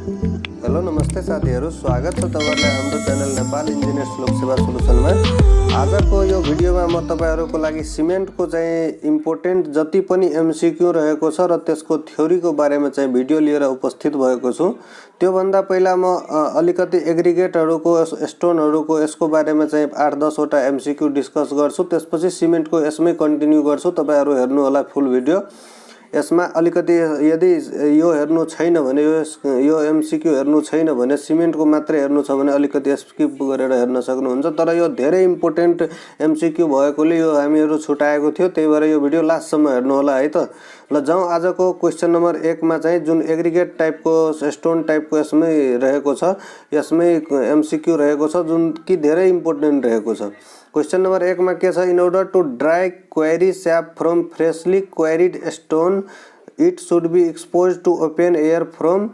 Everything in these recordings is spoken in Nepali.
हेलो नमस्ते साथीहरु, स्वागत छ तपाईहरुलाई हाम्रो च्यानल नेपाल इन्जिनियर्स लोक सेवा सोलुसनमा। आजको यो भिडियोमा म तपाईहरुको लागि सिमेन्टको चाहिँ इम्पोर्टेन्ट जति पनि एमसीक्यू रहेको छ र त्यसको थ्योरीको बारेमा चाहिँ भिडियो लिएर उपस्थित भएको छु। त्यो भन्दा पहिला म अलिकति एग्रिगेटहरुको स्टोनहरुको यसको बारेमा चाहिँ 8-10 वटा एमसीक्यू डिस्कस गर्छु। त्यसपछि सिमेन्टको यसमै कन्टिन्यू गर्छु। तपाईहरु हेर्नु होला फुल भिडियो। यसमा अलिकति यदि यो हेर्नु छैन भने यो एमसीक्यू हेर्नु छैन भने सिमेन्टको मात्रै हेर्नु छ भने अलिकति स्किप गरेर हेर्न सक्नुहुन्छ। तर यो धेरै इम्पोर्टेन्ट एमसीक्यू भएकोले यो हामीहरु छुटाएको थियो, त्यही भएर यो भिडियो लास्टसम्म हेर्नु होला है त। ल जाउँ आजको क्वेशन नम्बर 1 मा चाहिँ जुन एग्रिगेट टाइपको स्टोन टाइपको यसमै रहेको छ, यसमै एमसीक्यू रहेको छ जुन कि धेरै इम्पोर्टेन्ट रहेको छ। क्वेश्चन नंबर 1 में क्या in order to dry quarry sap from freshly quarried stone it should be exposed to open air from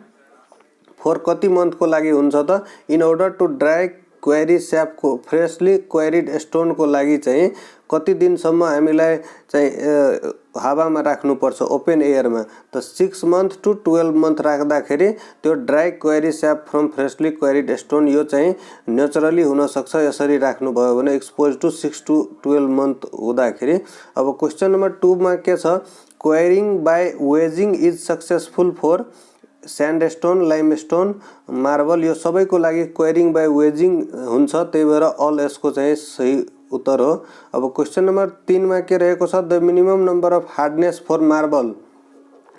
for कति मंथ को लागि हुन्छ त। In order to dry quarry sap को फ्रेशली क्वेरीड स्टोन को लागि चाहिँ कति दिनसम्म हामीलाई चाहिँ हावामा राख्नुपर्छ ओपन एयरमा त 6 मंथ टू 12 मंथ राख्दाखेरि त्यो dry quarry sap from freshly quarried stone यो चाहिँ नेचुरली हुन सक्छ। यसरी राख्नु भयो भने एक्सपोज टू 6 to 12 मंथ हुँदाखेरि। अब क्वेशन नंबर 2 मा के छ, quarrying by wedging is successful for sandstone, limestone, marble यो सबैको लागि क्वेरिङ बाय वेजिङ हुन्छ, त्यही भएर अल यसको चाहिँ सही उत्तर हो। अब क्वेश्चन नंबर 3 में के रहेको छ, the minimum number of hardness for marble.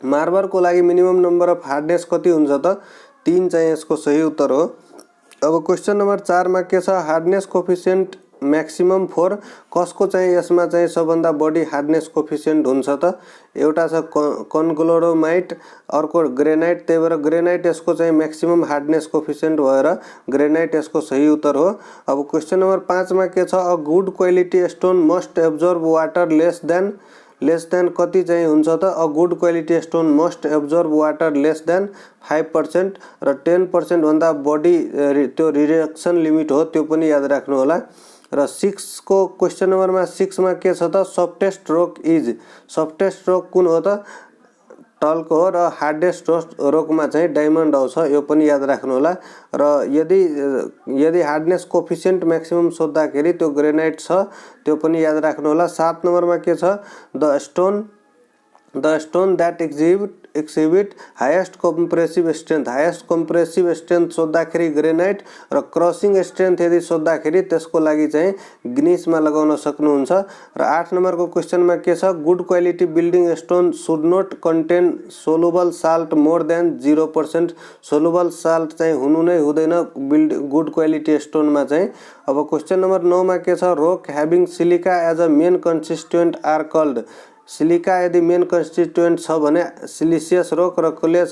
Marble को लागि मिनिमम नंबर अफ हार्डनेस कति हुन्छ त 3 चाहिँ यसको सही उत्तर हो। अब क्वेश्चन नंबर 4 में के छ, हार्डनेस कोफिसिएंट मैक्सिमम फॉर कसको चाहिँ यसमा चाहिँ सबभन्दा बढी हार्डनेस कोफिसिएंट हुन्छ त। एउटा छ कन्ग्लोरोमाइट, अर्को ग्रेनाइट, त्यही भएर ग्रेनाइट यसको चाहिँ मैक्सिमम हार्डनेस कोफिसिएंट भएर ग्रेनाइट यसको सही उत्तर हो। अब क्वेश्चन नंबर 5 में के छ, a good quality stone must absorb water less than कति चाहिँ हुन्छ त। A good quality stone must absorb water less than 5% र 10% भन्दा बढी त्यो रिडक्सन लिमिट हो, त्यो पनि याद राख्नु होला। र 6 को क्वेश्चन नंबर में 6 में के छ त, सफ्टेस्ट रॉक इज, सफ्टेस्ट रॉक कुन हो त टल्क हो र हार्डेस्ट रॉक में चाहिँ डायमंड आउँछ, यो पनि याद राख्नु होला। र यदि हार्डनेस कोफिसिएंट मैक्सिमम सोध्दाखेरि त्यो ग्रेनाइट छ, त्यो पनि याद राख्नु होला। 7 नंबर में के छ, the stone that exhibit highest compressive strength सोध्दाखेरि ग्रेनाइट र क्रसिङ स्ट्रेंथ यदि सोध्दाखेरि त्यसको लागि चाहिँ ग्निसमा लगाउन सक्नुहुन्छ। र 8 नंबर को क्वेश्चन में के छ, good quality building stone should not contain soluble salt more than 0%। Soluble salt चाहिँ हुनु नै हुँदैन गुड क्वालिटी स्टोन में चाहिँ। अब क्वेश्चन नंबर 9 में के छ, rock having silica as a main constituent are called. Silica यदि मेन कंस्टिट्युएंट छ भने सिलिसियस रॉक र क्ले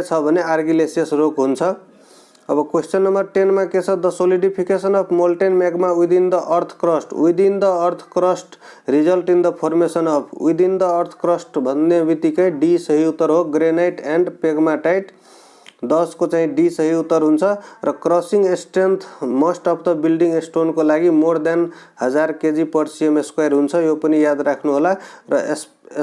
छ भने आर्गिलेसियस रॉक हुन्छ। अब क्वेश्चन नंबर 10 में के छ, the solidification of molten magma within the earth crust result in the formation of. Within the earth crust भन्ने बित्तिकै डी सही उत्तर हो, ग्रेनाइट एंड पेग्माटाइट। 10 को चाहिँ डी सही उत्तर हुन्छ। र crossing strength most of the building stone को लागि मोर देन 1000 kg पर cm² हुन्छ, यो पनि याद राख्नु होला। र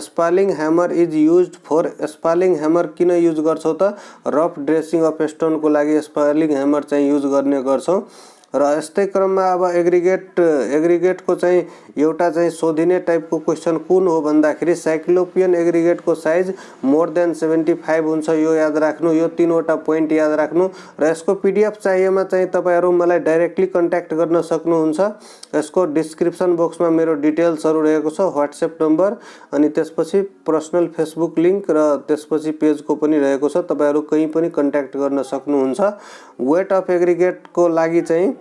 spalling hammer is used for, spalling hammer किन युज गर्छौ त, रफ ड्रेसिङ अफ स्टोन को लागि स्पालिङ हैमर चाहिँ युज गर्ने गर्छौं। र यस्तै क्रममा अब एग्रिगेट को चाहिँ एउटा चाहिँ सोधिने टाइपको क्वेशन कुन हो भन्दाखेरि साइक्लोपियन एग्रिगेट को साइज मोर देन 75 हुन्छ, यो याद राख्नु। यो 3 वटा पोइन्ट याद राख्नु। र यसको पीडीएफ चाहिएमा चाहिँ तपाईहरु मलाई डाइरेक्टली कन्ट्याक्ट गर्न सक्नुहुन्छ। यसको डिस्क्रिप्सन बक्समा मेरो डिटेल्सहरु रहेको छ, व्हाट्सएप नम्बर अनि त्यसपछि पर्सनल फेसबुक लिंक र त्यसपछि पेजको पनि रहेको छ, तपाईहरु कहीं पनि कन्ट्याक्ट गर्न सक्नुहुन्छ। वेट अफ एग्रिगेट को लागि चाहिँ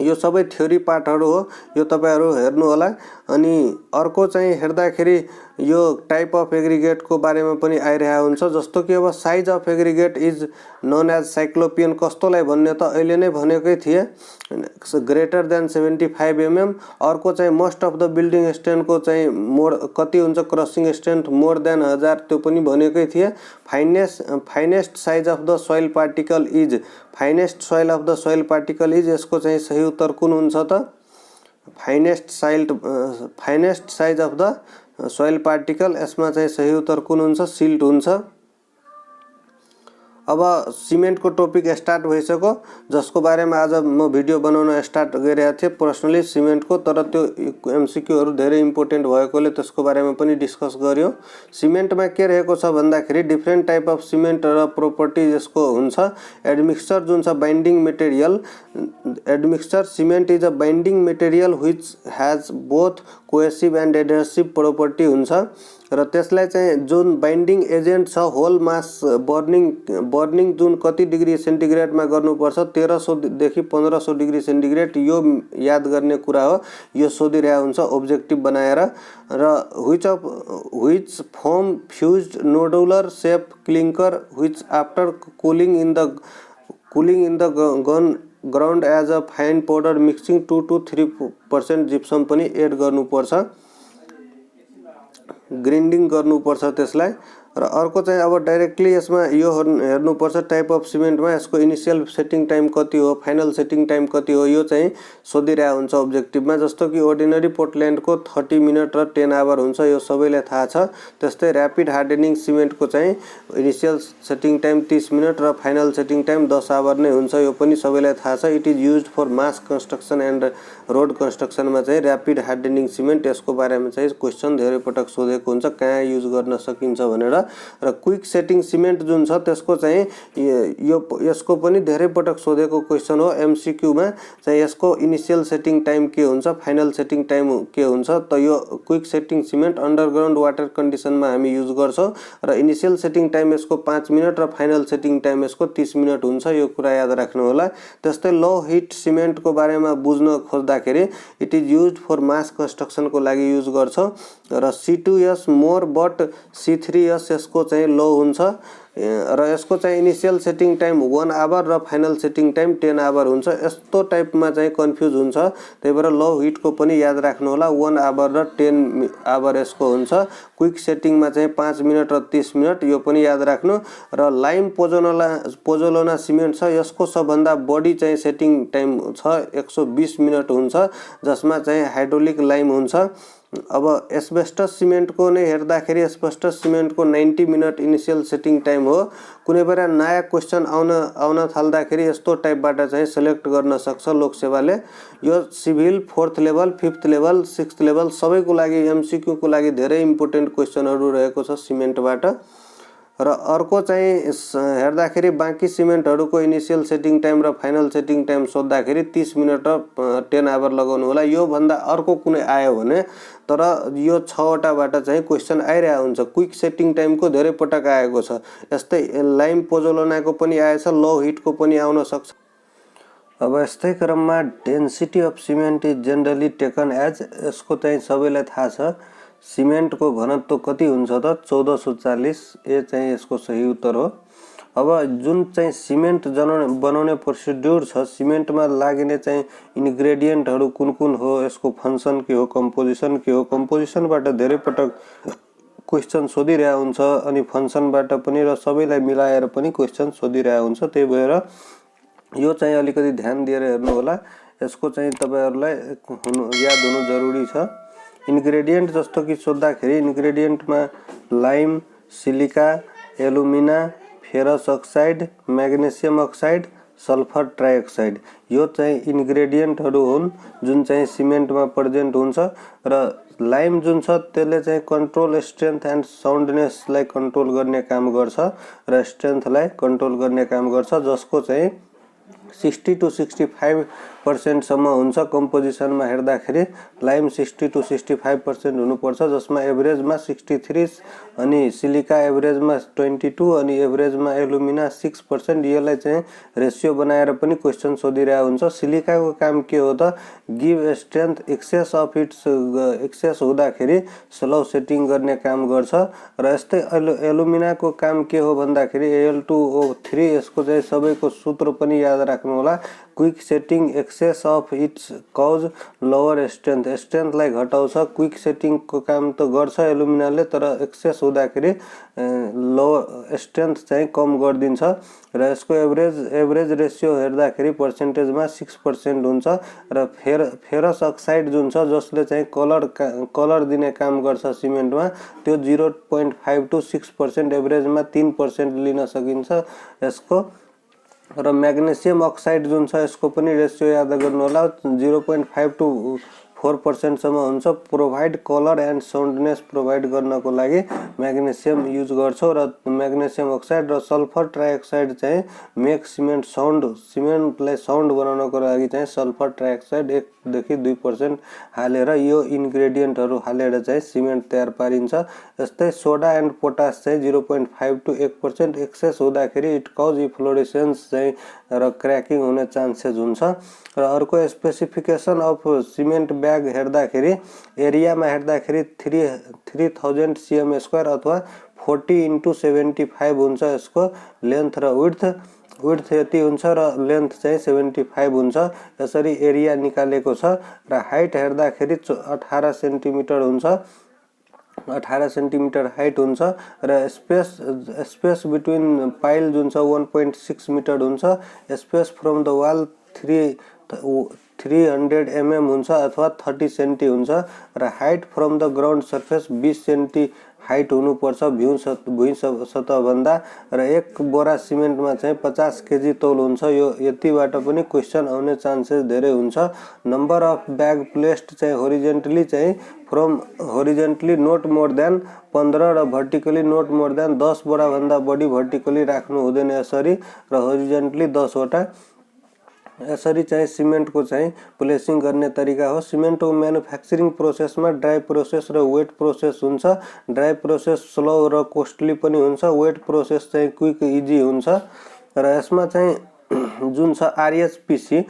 यो सबै थ्योरी पार्टहरु हो, यो तपाईहरु हेर्नु होला। अनि अर्को चाहिँ हेर्दाखेरि यो टाइप अफ एग्रिगेट को बारेमा पनि आइरहेको हुन्छ, जस्तो कि अब size of aggregate is known as cyclopean कस्तोलाई भन्ने त अहिले नै भनेकै थिए, ग्रेटर देन 75 mm। अर्को चाहिँ most of the building strength को चाहिँ मोर कति हुन्छ, क्रसिङ स्ट्रेंथ मोर देन 1000, त्यो पनि भनेकै थिए। Finest size of the soil particle is, finest particle is यसको चाहिँ सही उत्तर कुन हुन्छ त, finest size of the soil particle, यसमा चाहिँ सही उत्तर कुन हुन्छ, सिल्ट हुन्छ। अब सिमेन्टको टपिक स्टार्ट भइसक्यो, जसको बारेमा आज म भिडियो बनाउन स्टार्ट गरिरहेको थिएँ पर्सनली सिमेन्टको। तर त्यो एमसिक्यूहरू धेरै इम्पोर्टेन्ट भएकोले त्यसको बारेमा पनि डिस्कस गर्यो। सिमेन्टमा के रहेको छ भन्दाखेरि डिफ्रेन्ट टाइप अफ सिमेन्ट र प्रोपर्टी यसको हुन्छ। एडमिक्सचर जुन छ binding material, admixture cement is a binding material which has both cohesive and adhesive property हुन्छ। र त्यसलाई चाहिँ जुन बाइन्डिङ एजेन्ट छ होल मास बर्निङ जुन कति डिग्री सेन्टिग्रेडमा गर्नुपर्छ 1300 देखि 1500 डिग्री सेन्टिग्रेड, यो याद गर्ने कुरा हो। यो सोधिरहेको हुन्छ अब्जेक्टिभ बनाएर। र which form fused nodular shape clinker which after cooling in the ground as a fine powder mixing 2 to 3% gypsum पनि एड गर्नुपर्छ, ग्राइन्डिङ गर्नुपर्छ त्यसलाई। र अर्को चाहिँ अब डाइरेक्टली यसमा यो हेर्नुपर्छ टाइप अफ सिमेन्टमा यसको इनिशियल सेटिङ टाइम कति हो, फाइनल सेटिङ टाइम कति हो, यो चाहिँ सोधिरहेको हुन्छ अब्जेक्टिभमा। जस्तो कि अर्डिनरी पोर्टल्यान्डको 30 मिनट र 10 आवर हुन्छ, यो सबैलाई थाहा छ। त्यस्तै ऱ्यापिड हार्डनिङ सिमेन्टको चाहिँ इनिशियल सेटिङ टाइम 30 मिनट र फाइनल सेटिङ टाइम 10 आवर नै हुन्छ, यो पनि सबैलाई थाहा छ। It is used for mass construction and road कन्स्ट्रक्सनमा चाहिँ ऱ्यापिड हार्डनिङ सिमेन्ट, यसको बारेमा चाहिँ क्वेसन धेरै पटक सोधेको हुन्छ कहाँ युज गर्न सकिन्छ भनेर। र क्विक सेटिङ सिमेन्ट जुन छ त्यसको चाहिँ यसको पनि धेरै पटक सोधेको क्वेसन हो एमसिक्यूमा। चाहिँ यसको इनिशियल सेटिङ टाइम के हुन्छ, फाइनल सेटिङ टाइम के हुन्छ। त यो quick setting cement underground water कन्डिसनमा हामी युज गर्छौँ र इनिशियल सेटिङ टाइम यसको 5 मिनट र फाइनल सेटिङ टाइम यसको 30 मिनट हुन्छ, यो कुरा याद राख्नु होला। त्यस्तै लो हिट सिमेन्टको बारेमा बुझ्न खोज्दाखेरि इट इज युज्ड फर मास कन्स्ट्रक्सनको लागि युज गर्छौँ। र C2S मोर बट C3S यसको चाहिँ लो हुन्छ। र यसको चाहिँ इनिशियल सेटिङ टाइम 1 आवर र फाइनल सेटिङ टाइम 10 आवर हुन्छ। यस्तो टाइपमा चाहिँ कन्फ्युज हुन्छ, त्यही भएर लो हिटको पनि याद राख्नु होला। 1 आवर र 10 आवर यसको हुन्छ। क्विक सेटिङमा चाहिँ 5 मिनट र 30 मिनट, यो पनि याद राख्नु। र लाइम पोजोलोना सिमेन्ट छ, यसको सबभन्दा बढी चाहिँ सेटिङ टाइम छ 120 मिनट हुन्छ, जसमा चाहिँ हाइड्रोलिक लाइम हुन्छ। अब एस्बेस्टस सिमेन्टको नै हेर्दाखेरि एस्बेस्टस सिमेन्टको 90 मिनट इनिशियल सेटिङ टाइम हो। कुनै बेला नयाँ क्वेसन आउन थाल्दाखेरि यस्तो टाइपबाट चाहिँ सेलेक्ट गर्न सक्छ लोकसेवाले। यो civil 4th level, 5th level, 6th level सबैको लागि एमसिक्यूको लागि धेरै इम्पोर्टेन्ट क्वेसनहरू रहेको छ सिमेन्टबाट। र अर्को चाहिँ हेर्दाखेरि बाँकी सिमेन्टहरूको इनिशियल सेटिङ टाइम र फाइनल सेटिङ टाइम सोद्धाखेरि 30 मिनट र 10 आवर लगाउनु होला। यो भन्दा अर्को कुनै आयो भने, तर यो 6वटाबाट चाहिँ क्वेसन आइरहेको हुन्छ। क्विक सेटिङ टाइमको धेरै पटक आएको छ। यस्तै लाइम पोजोलोनाको पनि आएछ, लो हिटको पनि आउन सक्छ। अब यस्तै क्रममा density of cement is generally taken as, यसको चाहिँ सबैलाई थाहा छ सिमेन्टको घनत्व कति हुन्छ त 1440, ए चाहिँ यसको सही उत्तर हो। अब जुन चाहिँ सिमेन्ट बनाउने प्रोसिड्युर छ, सिमेन्टमा लाग्ने चाहिँ इन्ग्रेडियन्टहरू कुन कुन हो, यसको फङ्सन के हो, कम्पोजिसन के हो। कम्पोजिसनबाट धेरै पटक क्वेसन सोधिरहेको हुन्छ अनि फङ्सनबाट पनि, र सबैलाई मिलाएर पनि क्वेसन सोधिरहेको हुन्छ। त्यही भएर यो चाहिँ अलिकति ध्यान दिएर हेर्नु होला। यसको चाहिँ तपाईहरुलाई याद हुनु जरुरी छ। इन्ग्रेडियन्ट जस्तो कि सोद्धाखेरि इन्ग्रेडियन्टमा lime, silica, alumina, ferrous oxide, magnesium oxide, sulphur trioxide, यो चाहिँ इन्ग्रेडियन्टहरू हुन् जुन चाहिँ सिमेन्टमा प्रेजेन्ट हुन्छ। र लाइम जुन छ त्यसले चाहिँ कन्ट्रोल स्ट्रेन्थ एन्ड साउन्डनेसलाई कन्ट्रोल गर्ने काम गर्छ र स्ट्रेन्थलाई कन्ट्रोल गर्ने काम गर्छ, जसको चाहिँ 60 to 65% सम्म हुन्छ। कम्पोजिसनमा हेर्दाखेरि लाइम 60 to 65% हुनुपर्छ, जसमा एभरेजमा 63 अनि सिलिका एभरेजमा 22 अनि एभरेजमा एलुमिना 6%। यसलाई चाहिँ रेसियो बनाएर पनि क्वेसन सोधिरहेको हुन्छ। सिलिकाको काम के हो त, गिभ स्ट्रेन्थ, एक्सेस हुँदाखेरि स्लो सेटिङ गर्ने काम गर्छ। र यस्तै एलुमिनाको काम के हो भन्दाखेरि Al2O3, यसको चाहिँ सबैको सूत्र पनि याद राख्नु राख्नु होला। Quick setting excess of its cause lower strength, स्ट्रेन्थलाई घटाउँछ। क्विक सेटिङको काम त गर्छ एलुमिनाले, तर एक्सेस हुँदाखेरि लो स्ट्रेन्थ चाहिँ कम गरिदिन्छ र यसको एभरेज रेसियो हेर्दाखेरि पर्सेन्टेजमा 6% हुन्छ र फेरस अक्साइड जुन छ जसले चाहिँ कलर दिने काम गर्छ सिमेन्टमा, त्यो 0.5 to 6% एभरेजमा 3% लिन सकिन्छ यसको। र म्याग्नेसियम अक्साइड जुन छ यसको पनि रेसियो याद गर्नु होला, 0.5 to 4% सम्म हुन्छ। प्रोभाइड कलर एन्ड साउन्डनेस प्रोभाइड गर्नको लागि म्याग्नेसियम युज गर्छौँ र म्याग्नेसियम अक्साइड र सल्फर ट्राइअक्साइड चाहिँ मेक सिमेन्ट साउन्ड, सिमेन्टलाई साउन्ड बनाउनको लागि चाहिँ सल्फर ट्राइअक्साइड 1 देखि 2% हालेर यो इन्ग्रेडियन्टहरू हालेर चाहिँ सिमेन्ट तयार पारिन्छ। जस्तै सोडा एन्ड पोटास चाहिँ 0.5 to 1% एक्सेस हुँदाखेरि इट कज इफ्लोरेसेन्स चाहिँ र क्र्याकिङ हुने चान्सेस हुन्छ। र अर्को स्पेसिफिकेसन अफ सिमेन्ट ब्याग हेर्दाखेरि एरियामा हेर्दाखेरि 3000 cm² अथवा 40x75 हुन्छ यसको लेन्थ र विड्थ यति हुन्छ र लेन्थ चाहिँ 75 हुन्छ। यसरी एरिया निकालेको छ र हाइट हेर्दाखेरि 18 सेन्टिमिटर हुन्छ, 18 सेन्टिमिटर हाइट हुन्छ र स्पेस बिट्विन पाइल जुन छ 1.6 मिटर हुन्छ। Space from the wall 300 mm हुन्छ अथवा 30 सेन्टी हुन्छ र height from the ground surface 20 centi height हुनुपर्छ भुइँ सतहभन्दा र एक बोरा सिमेन्टमा चाहिँ 50 केजी तौल हुन्छ। यो यतिबाट पनि क्वेसन आउने चान्सेस धेरै हुन्छ। नम्बर अफ ब्याग प्लेस्ड चाहिँ होरिजेन्टली चाहिँ from horizontally note more than 15 र भर्टिकली नोट मोर देन 10 बोरा भन्दा बढी भर्टिकली राख्नु हुँदैन यसरी र होरिजेन्टली 10 वटा। यसरी चाहिँ सिमेन्टको चाहिँ प्लेसिङ गर्ने तरिका हो। सिमेन्टको म्यानुफ्याक्चरिङ प्रोसेसमा ड्राई प्रोसेस र वेट प्रोसेस हुन्छ। ड्राई प्रोसेस स्लो र कोस्टली पनि हुन्छ, वेट प्रोसेस चाहिँ क्विक इजी हुन्छ। र यसमा चाहिँ जुन छ आरएचपीसी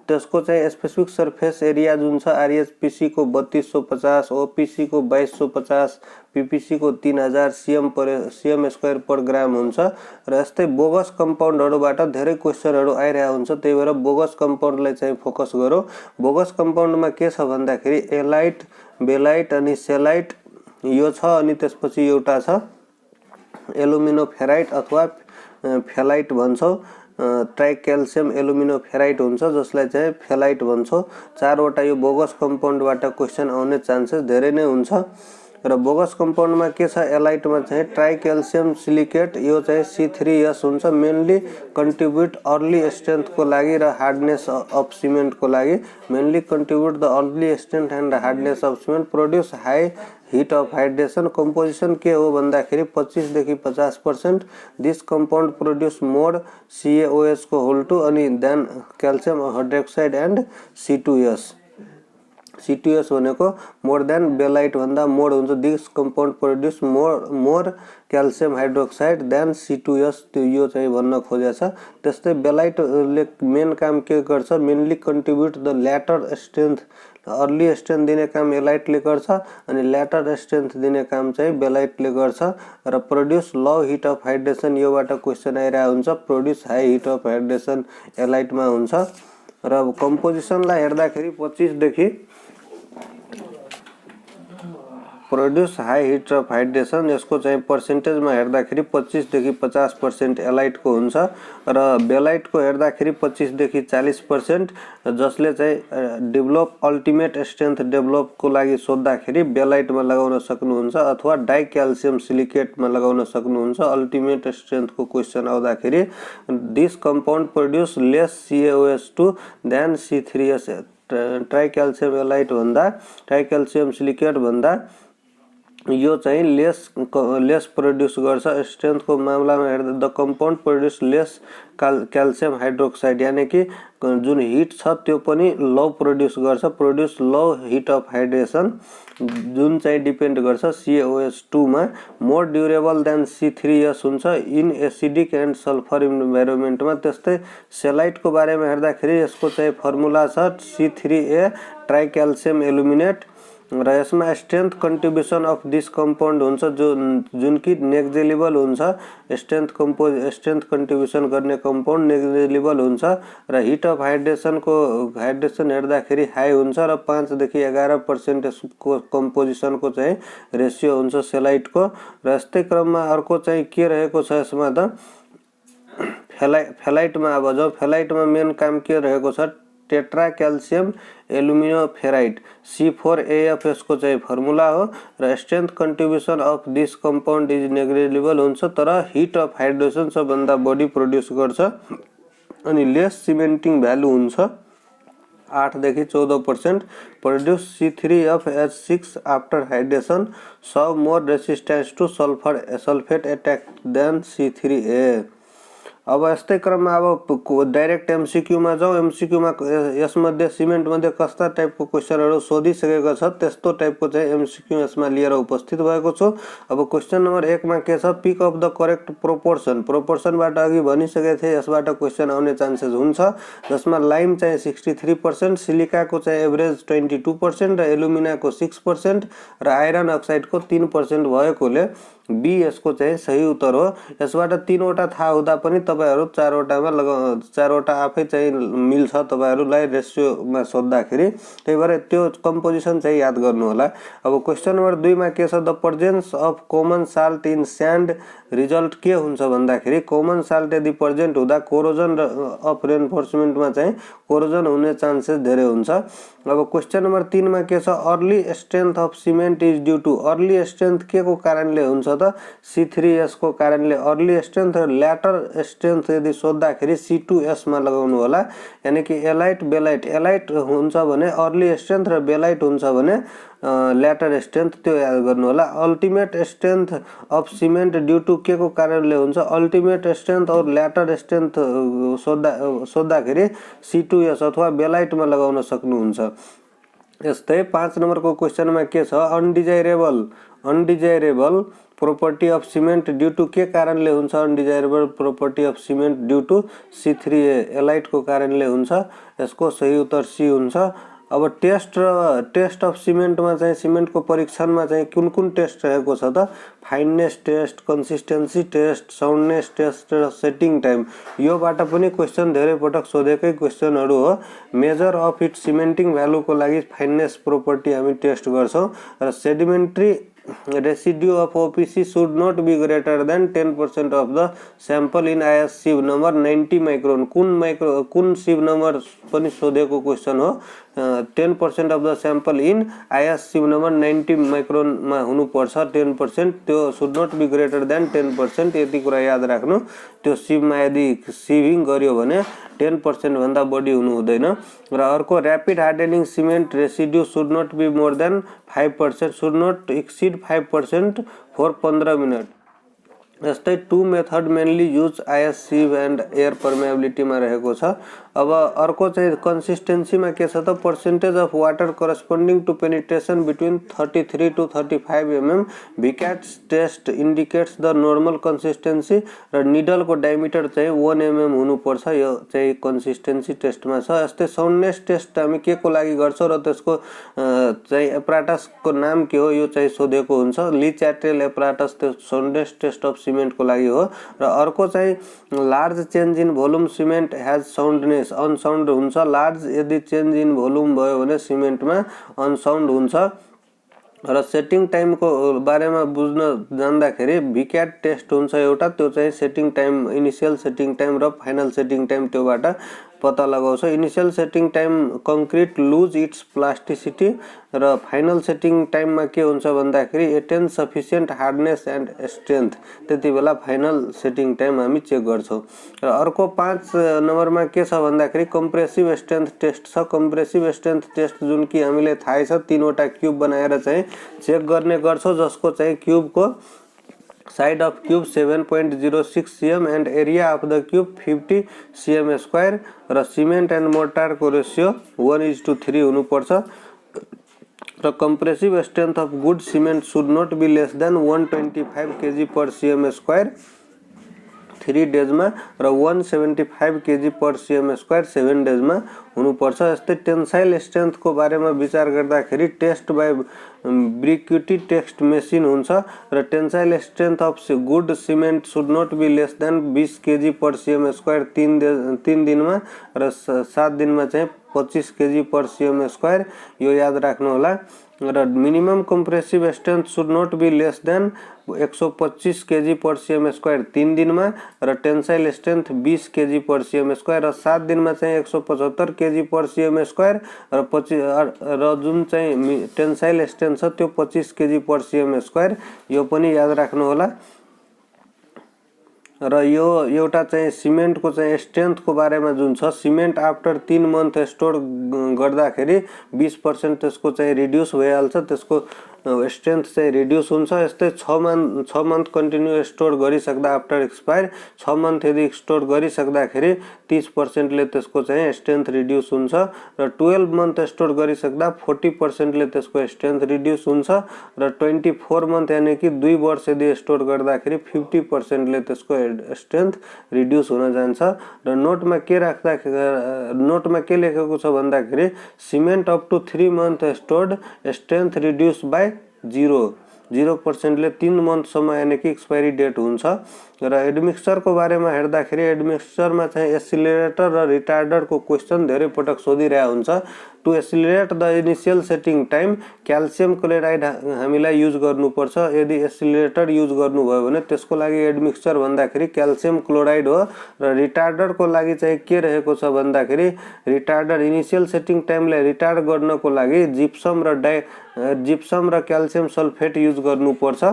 त्यसको चाहिँ स्पेसिफिक सर्फेस एरिया जुन छ आरएचपीसी को 3250, ओपीसी को 2250, पीपीसी को 3000 cm² पर ग्राम हुन्छ। र यस्तै बोगस कम्पाउन्डहरुबाट धेरै क्वेशनहरु आइरहेको हुन्छ, त्यही भएर बोगस कम्पाउन्डलाई चाहिँ फोकस गरौँ। बोगस कम्पाउन्डमा के छ भन्दाखेरि एलाइट, बेलाइट अनि सेलाइट यो छ, अनि त्यसपछि एउटा छ एल्युमिनोफेराइट अथवा फेलाइट भन्छौं। ट्राइक्याल्सियम एल्युमिनोफेराइट हुन्छ जसलाई चाहिँ फेलाइट भन्छौं। चारवटा यो बोगस कम्पाउन्डबाट क्वेशन आउने चान्सेस धेरै नै हुन्छ। र बोगस कम्पाउन्डमा के छ, एलाइटमा चाहिँ ट्राइक्याल्सियम सिलिकेट, यो चाहिँ C3S हुन्छ। मेनली कन्ट्रिब्युट अर्ली स्ट्रेन्थको लागि र हार्डनेस अफ सिमेन्टको लागि। Mainly contribute the early strength and hardness of cement, produce high heat of hydration. Composition के हो भन्दाखेरि 25 देखि 50%। This compound produce more CaOH को होल टू अनि then calcium hydroxide and C2S। C2S भनेको मोर देन बेलाइट भन्दा मोर हुन्छ। This compound produce more calcium hydroxide than C2S, त्यो यो चाहिँ भन्न खोजेको छ। त्यस्तै बेलाइटले मेन काम के गर्छ, mainly contribute the latter strength, early strength दिने काम एलाइटले गर्छ अनि ल्याटर स्ट्रेन्थ दिने काम चाहिँ बेलाइटले गर्छ। र produce low heat of hydration, योबाट क्वेशन आइरहेको हुन्छ। Produce high heat of hydration एलाइटमा हुन्छ। र कम्पोजिसनलाई हेर्दाखेरि 25 देखि produce high heat of hydration, यसको चाहिँ पर्सेन्टेजमा हेर्दाखेरि 25 देखि 50% एलाइटको हुन्छ र बेलाइटको हेर्दाखेरि 25 देखि 40%। जसले चाहिँ डेभलप अल्टिमेट स्ट्रेन्थ डेभलपको लागि सोध्दाखेरि बेलाइटमा लगाउन सक्नुहुन्छ अथवा डाइक्याल्सियम सिलिकेटमा लगाउन सक्नुहुन्छ अल्टिमेट स्ट्रेन्थको क्वेशन आउँदाखेरि। This compound produce less CaOH2 than C3S। Tricalcium alite भन्दा ट्राइक्याल्सियम सिलिकेट भन्दा यो चाहिँ लेस प्रोड्युस गर्छ। स्ट्रेन्थको मामलामा हेर्दा the compound produce lace calcium hydroxide, यानी कि जुन हिट छ त्यो पनि लो प्रोड्युस गर्छ। Produce low heat of hydration जुन चाहिँ डिपेन्ड गर्छ CaOH2 मा। मोर ड्युरेबल देन C3S हुन्छ इन एसिडिक एन्ड सल्फर इन्भाइरोमेन्टमा। त्यस्तै सेलाइटको बारेमा हेर्दाखेरि यसको चाहिँ फर्मुला छ C3A ट्राइक्याल्सियम एल्युमिनेट र यसमा strength contribution of this compound हुन्छ जुन कि नेग्लिजिबल हुन्छ। स्ट्रेन्थ कन्ट्रिब्युसन गर्ने कम्पाउन्ड नेग्लिजिबल हुन्छ र हिट अफ हाइड्रेसन हेर्दाखेरि हाई हुन्छ र 5 देखि 11% यसको कम्पोजिसनको चाहिँ रेसियो हुन्छ सेलाइटको। र यस्तै क्रममा अर्को चाहिँ के रहेको छ यसमा त फेलाइटमा। अब जो फेलाइटमा मेन काम के रहेको छ टेट्रा क्याल्सियम एल्युमिनो फेराइट C4AF यसको चाहिँ फर्मुला हो र strength contribution of this compound is negligible हुन्छ तर हिट अफ हाइड्रेसन सबभन्दा बढी प्रोड्युस गर्छ अनि लेस सिमेन्टिङ भ्यालु हुन्छ 8 देखि 14% produce C3H6 after hydration so more resistance to sulphate attack than C3A। अब यस्तै क्रममा अब डाइरेक्ट MCQ मा जाउँ। MCQ मा यसमध्ये सिमेन्ट मध्ये कस्ता टाइपको क्वेशनहरु सोधिसकेको छ त्यस्तो टाइपको चाहिँ MCQ यसमा लिएर उपस्थित भएको छु। अब क्वेशन नम्बर 1 मा के छ पिक अफ द करेक्ट प्रोपोर्सनबाट अघि भनिसकेको थिए यसबाट क्वेशन आउने चान्सेस हुन्छ जसमा लाइम चाहिँ 63%, सिलिकाको चाहिँ एभरेज 22% र एल्युमिनाको 6% र आइरन अक्साइडको 3% भएकोले बी यसको चाहिँ सही उत्तर हो। यसबाट 3 वटा थाहा हुँदा पनि तपाईहरु 4 वटामा 4 वटा आफै चाहिँ मिल्छ तपाईहरुलाई रेशियोमा सोध्दाखेरि। त्यही भएर त्यो कम्पोजिसन चाहिँ याद गर्नु होला। अब क्वेशन नम्बर 2 मा के छ the presence of common salt in sand result के हुन्छ भन्दाखेरि कमन साल्ट यदि प्रेजेन्ट हुँदा कोरोजन अफ रेनफोर्समेन्टमा चाहिँ कोरोजन हुने चान्सेस धेरै हुन्छ। अब क्वेशन नम्बर 3 मा के छ early strength of cement is due to early strength के को कारणले हुन्छ त C3S को कारणले अर्ली स्ट्रेन्थ र ल्याटर स्ट्रेन्थ यदि सोध्दाखेरि C2S मा लगाउनु होला। यानी कि एलाइट हुन्छ भने अर्ली स्ट्रेन्थ र बेलाइट हुन्छ भने ल्याटर स्ट्रेन्थ त्यो याद गर्नु होला। Ultimate strength of cement due to के को कारणले हुन्छ अल्टिमेट स्ट्रेन्थ और ल्याटर स्ट्रेन्थ सोध्दाखेरि C2S अथवा बेलाइट मा लगाउन सक्नुहुन्छ। यस्तै 5 नम्बरको क्वेशनमा के छ undesirable property of cement due to के कारणले हुन्छ undesirable property of cement due to C3A alite को कारणले हुन्छ। यसको सही उत्तर सी हुन्छ। अब टेस्ट अफ सिमेन्टमा चाहिँ सिमेन्टको परीक्षणमा चाहिँ कुन टेस्ट रहेको छ त fineness test, consistency test, soundness test र सेटिङ टाइम। योबाट पनि क्वेशन धेरै पटक सोधेकै क्वेशनहरु हो। मेजर अफ इट सिमेन्टिङ भ्यालुको लागि फाइननेस प्रोपर्टी हामी टेस्ट गर्छौं र सेडिमेन्ट्री residue of OPC should not be greater than 10% of the sample in IS sieve number 90 micron। कुन sieve number पनि सोधेको क्वेशन हो 10% of the sample in IS sieve number 90 micron मा हुनु पर्छ 10%। त्यो should not be greater than 10%। यति कुरा याद राख्नु। त्यो sieve मा यदि sieving गर्यो भने 10% भन्दा बढी हुनु हुँदैन। र अर्को rapid hardening cement residue should not be more than 5%, should not exceed 5% for 15 minute. यस्तै 2 method mainly use IS sieve and air permeability मा रहेको छ। अब अर्को चाहिँ कन्सिस्टेन्सी मा के छ त percentage of water corresponding to penetration between 33 to 35 mm। Vicat test indicates the normal consistency र निडल को डायमिटर चाहिँ 1 mm हुनु पर्छ। यो चाहिँ कन्सिस्टेन्सी टेस्टमा छ। यस्तै साउन्डनेस टेस्ट हामी के को लागि गर्छौं र त्यसको चाहिँ एपराटस को नाम के हो यो चाहिँ सोधेको हुन्छ। ली च्याट्रेल एपराटस त्यो साउन्डनेस टेस्ट अफ सिमेन्ट को लागि हो। र अर्को चाहिँ large change in volume cement has soundness unsound हुन्छ। लार्ज यदि चेन्ज इन भोल्युम भयो भने सिमेन्टमा अनसाउन्ड हुन्छ। र सेटिङ टाइम को बारेमा बुझ्न जान्दाखेरि भिक्याट टेस्ट हुन्छ एउटा त्यो चाहिँ setting time initial setting time र फाइनल सेटिङ टाइम त्योबाट पत्ता लगाउँछ। Initial setting time concrete lose its plasticity र फाइनल सेटिङ टाइममा के हुन्छ भन्दाखेरि attain sufficient hardness and strength त्यति बेला फाइनल सेटिङ टाइम हामी चेक गर्छौं। र अर्को 5 नम्बरमा के छ भन्दाखेरि कम्प्रेसिभ स्ट्रेन्थ टेस्ट छ। कम्प्रेसिभ स्ट्रेन्थ टेस्ट जुन कि हामीले थाहै छ 3 वटा क्यूब बनाएर चाहिँ चेक गर्ने गर्छौं जसको चाहिँ क्यूबको side of cube 7.06 cm and area of the cube 50 cm square र सिमेन्ट एन्ड मोर्टार को रेशियो 1:3 हुनु पर्छ। र compressive strength of good cement should not be less than 125 kg per cm square 3 days मा र 175 kg per cm square 7 days मा हुनुपर्छ। यस्तै टेन्साइल स्ट्रेन्थको बारेमा विचार गर्दाखेरि test by briquette test machine हुन्छ र tensile strength of good cement should not be less than 20 kg per cm square 3 दिनमा र 7 दिनमा चाहिँ 25 केजी पर सीएम स्क्वायर, यो याद राख्नु होला। र minimum compressive strength should not be less than 125 kg per cm square 3 दिनमा र tensile strength 20 kg per cm square र 7 दिनमा चाहिँ 175 केजी पर सीएम स्क्वायर र जुन चाहिँ टेन्साइल स्ट्रेन्थ छ त्यो 25 केजी पर सीएम स्क्वायर, यो पनि याद राख्नु होला। र यो एउटा चाहिँ सिमेन्टको चाहिँ स्ट्रेन्थको बारेमा जुन छ, सिमेन्ट आफ्टर 3 मन्थ स्टोर गर्दाखेरि 20% त्यसको चाहिँ रिड्युस भइहाल्छ, त्यसको स्ट्रेन्थ चाहिँ रिड्युस हुन्छ। यस्तै 6 मन्थ कन्टिन्यू स्टोर गरिसक्दा आफ्टर एक्सपायर 6 मन्थ यदि स्टोर गरिसक्दाखेरि 30%ले त्यसको चाहिँ स्ट्रेन्थ रिड्युस हुन्छ र 12 मन्थ स्टोर गरिसक्दा 40%ले त्यसको स्ट्रेन्थ रिड्युस हुन्छ र 24 मन्थ यानी कि 2 वर्ष यदि स्टोर गर्दाखेरि 50%ले त्यसको स्ट्रेन्थ रिड्युस हुन जान्छ। र नोटमा के लेखेको छ भन्दाखेरि cement up to 3 month stored strength reduce by 0% ले 3 मन्थसम्म यानी कि एक्सपायरी डेट हुन्छ। र एडमिक्सचरको बारेमा हेर्दाखेरि एडमिक्सचरमा चाहिँ एसिलरेटर र रिटार्डरको क्वेसन धेरै पटक सोधिरहेको हुन्छ। To accelerate the initial setting time calcium chloride हामीलाई युज गर्नुपर्छ। यदि एसिलरेटर युज गर्नुभयो भने त्यसको लागि एडमिक्सचर भन्दाखेरि क्याल्सियम क्लोराइड हो र रिटार्डरको लागि चाहिँ के रहेको छ भन्दाखेरि रिटार्डर इनिशियल सेटिङ टाइमलाई रिटार्ड गर्नको लागि जिप्सम र क्याल्सियम सल्फेट युज गर्नुपर्छ।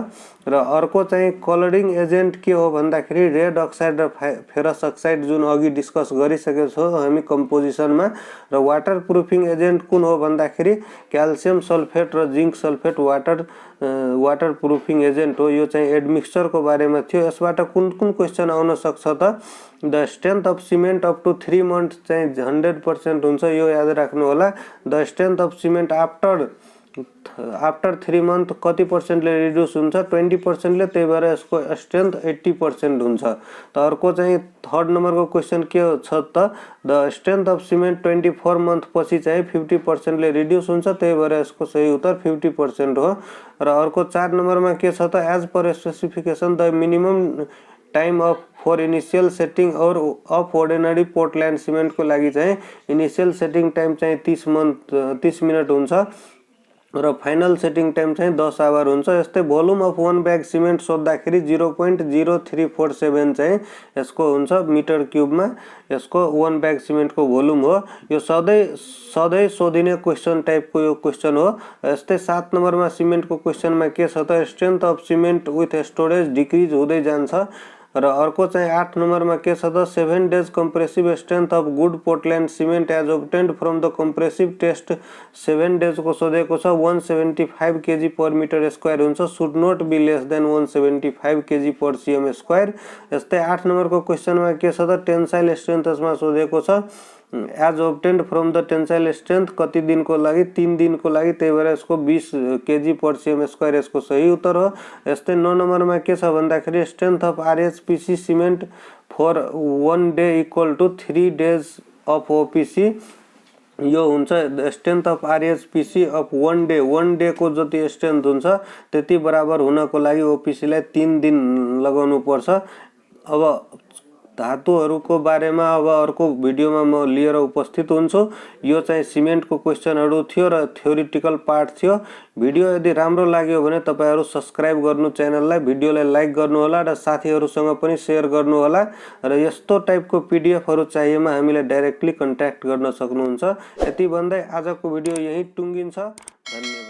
र अर्को चाहिँ कलरिङ एजेन्ट के हो भन्दाखेरि रेड अक्साइड र फेरस अक्साइड जुन अघि डिस्कस गरिसकेको छौँ हामी कम्पोजिसनमा। र वाटर प्रुफिङ एजेन्ट कुन हो भन्दाखेरि क्याल्सियम सल्फेट र zinc sulphate water proofing agent हो। यो चाहिँ एडमिक्सचरको बारेमा थियो। यसबाट कुन क्वेसन आउन सक्छ त the strength of cement up to 3 month चाहिँ 100% हुन्छ, यो याद राख्नु होला। The strength of cement after 3 month कति पर्सेन्टले रिड्युस हुन्छ, 20%ले, त्यही भएर यसको स्ट्रेन्थ 80% हुन्छ। त अर्को चाहिँ थर्ड नम्बरको क्वेसन के छ त the strength of cement 24 month पछि चाहिँ 50%ले रिड्युस हुन्छ, त्यही भएर यसको सही उत्तर 50% हो। र अर्को 4 नम्बरमा के छ त as per specification the minimum time of for initial setting और अफ अर्डिनरी पोर्टल्यान्ड सिमेन्टको लागि चाहिँ इनिशियल सेटिङ टाइम चाहिँ 30 मिनट हुन्छ र फाइनल सेटिङ टाइम चाहिँ 10 आवर हुन्छ। यस्तै भोल्युम अफ 1 ब्याग सिमेन्ट सोद्धाखेरि 0.0347 चाहिँ यसको हुन्छ मिटर क्युबमा, यसको 1 ब्याग सिमेन्टको भोल्युम हो। यो सधैँ सोधिने क्वेसन टाइपको यो क्वेसन हो। यस्तै 7 नम्बरमा सिमेन्टको क्वेसनमा के छ त strength of cement with storage decrease हुँदै जान्छ। र अर्को चाहिँ 8 नम्बरमा के छ त 7 days compressive strength of good Portland cement as obtained from the compressive test 7 डेजको सोधेको छ। 175 केजी पर मिटर स्क्वायर हुन्छ, should not be less than 175 kg per cm square. यस्तै 8 नम्बरको क्वेसनमा के छ त टेन्साइल स्ट्रेन्थ यसमा सोधेको छ as obtained from the tensile strength कति दिनको लागि, 3 दिनको लागि, त्यही भएर यसको 20 केजी पर सीएम स्क्वायर यसको सही उत्तर हो। यस्तै 9 नम्बरमा के छ भन्दाखेरि strength of RHPC cement for 1 day equal to 3 days of OPC, यो हुन्छ strength of RHPC of 1 day को जति स्ट्रेन्थ हुन्छ त्यति बराबर हुनको लागि ओपीसीलाई 3 दिन लगाउनु पर्छ। अब धातुहरूको बारेमा अब अर्को भिडियोमा म लिएर उपस्थित हुन्छु। यो चाहिँ सिमेन्टको क्वेसनहरू थियो र थ्योरिटिकल पार्ट थियो। भिडियो यदि राम्रो लाग्यो भने तपाईहरु सब्स्क्राइब गर्नु च्यानललाई, भिडियोलाई लाइक गर्नु होला र साथीहरुसँग पनि शेयर गर्नु होला। र यस्तो टाइपको पीडीएफहरु चाहिएमा हामीलाई डाइरेक्टली कन्ट्याक्ट गर्न सक्नुहुन्छ। यति भन्दै आजको भिडियो यही टुङ्गिन्छ। धन्यवाद।